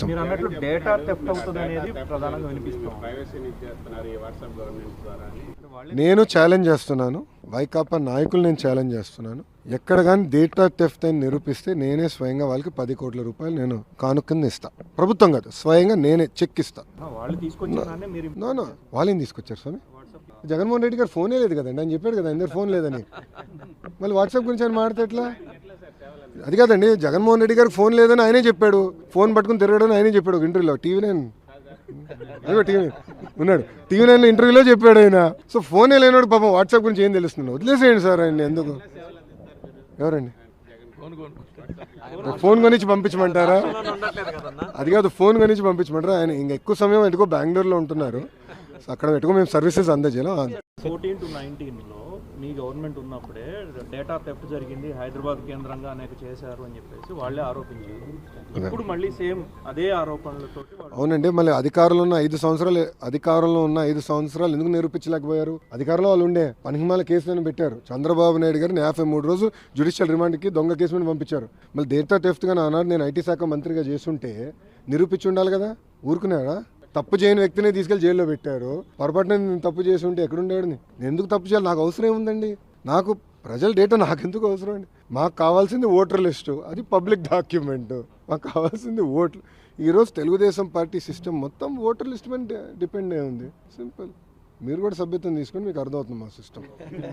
మీరు అన్నట్లు data theft అవుతుంది అనేది ప్రధానంగా వినిపిస్తుంది. నేను ఛాలెంజ్ చేస్తున్నాను, వైకాపా నాయకులు నేను ఛాలెంజ్ చేస్తున్నాను. ఎక్కడ కానీ డేటా థెఫ్ట్ అని నిరూపిస్తే నేనే స్వయంగా వాళ్ళకి 10 కోట్ల రూపాయలు నేను కానుకని ఇస్తా. ప్రభుత్వం కాదు, స్వయంగా నేనే చెక్ ఇస్తా. వాళ్ళు తీసుకొచ్చారని మీరు నో వాళ్ళేం తీసుకొచ్చారు స్వామి? జగన్మోహన్ రెడ్డి గారు ఫోనే లేదు కదండి, ఆయన చెప్పాడు కదా అందరు ఫోన్ లేదని. మళ్ళీ వాట్సాప్ గురించి ఆయన మాడితే ఎట్లా? అది కాదండి, జగన్మోహన్ రెడ్డి గారికి ఫోన్ లేదని ఆయనే చెప్పాడు. ఫోన్ పట్టుకుని తిరగడని ఆయనే చెప్పాడు ఒక ఇంటర్వ్యూలో. టీవీ9 ఉన్నాడు, టీవీ9 ఇంటర్వ్యూలో చెప్పాడు ఆయన. సో ఫోనే లేనాడు పాపం వాట్సాప్ గురించి ఏం తెలుస్తుంది? వదిలేసేయండి సార్ ఆయన. ఎందుకు? ఎవరండి ఫోన్ కొనిచ్చి పంపించమంటారా? అది కాదు, ఫోన్ కొనిచ్చి పంపించమంటారా? ఆయన ఇంకా ఎక్కువ సమయం ఎటుకో బెంగళూరులో ఉంటున్నారు. సో అక్కడ ఎటుకో మేము సర్వీసెస్ అందజేయాలి. 14 to 19లో మీ గవర్నమెంట్ ఉన్నప్పుడే డేటా థెఫ్ట్ జరిగింది, హైదరాబాద్ కేంద్రంగా అనేక చేశారు అని చెప్పేసి వాళ్ళే ఆరోపించారు. ఇప్పుడు మళ్ళీ సేమ్ అదే ఆరోపణలతో. అవునండి, మళ్ళీ అధికారంలో ఉన్న 5 సంవత్సరాలు ఎందుకు నిరూపించలేకపోయారు? అధికారంలో వాళ్ళు ఉండే పనిహిమాల కేసులను పెట్టారు. చంద్రబాబు నాయుడు గారిని 53 రోజులు జ్యుడిషియల్ రిమాండ్కి దొంగ కేసు మీద పంపించారు. మళ్ళీ డేటా థెఫ్ట్గా ఆనాడు నేను ఐటీ శాఖ మంత్రిగా చేస్తుంటే నిరూపించి ఉండాలి కదా. ఊరుకున్నారా? తప్పు చేయని వ్యక్తిని తీసుకెళ్లి జైల్లో పెట్టారు. పొరపాటున నేను తప్పు చేసి ఉంటే ఎక్కడుండేవాడిని? నేను ఎందుకు తప్పు చేయాలి? నాకు అవసరం ఏముందండి? నాకు ప్రజల డేటా నాకెందుకు అవసరం అండి? మాకు కావాల్సింది ఓటర్ లిస్టు, అది పబ్లిక్ డాక్యుమెంట్. మాకు కావాల్సింది ఓట్లు. ఈరోజు తెలుగుదేశం పార్టీ సిస్టమ్ మొత్తం ఓటర్ లిస్ట్ మీద డిపెండ్ అయి ఉంది. సింపుల్. మీరు కూడా సభ్యత్వం తీసుకొని మీకు అర్థమవుతుంది మా సిస్టమ్.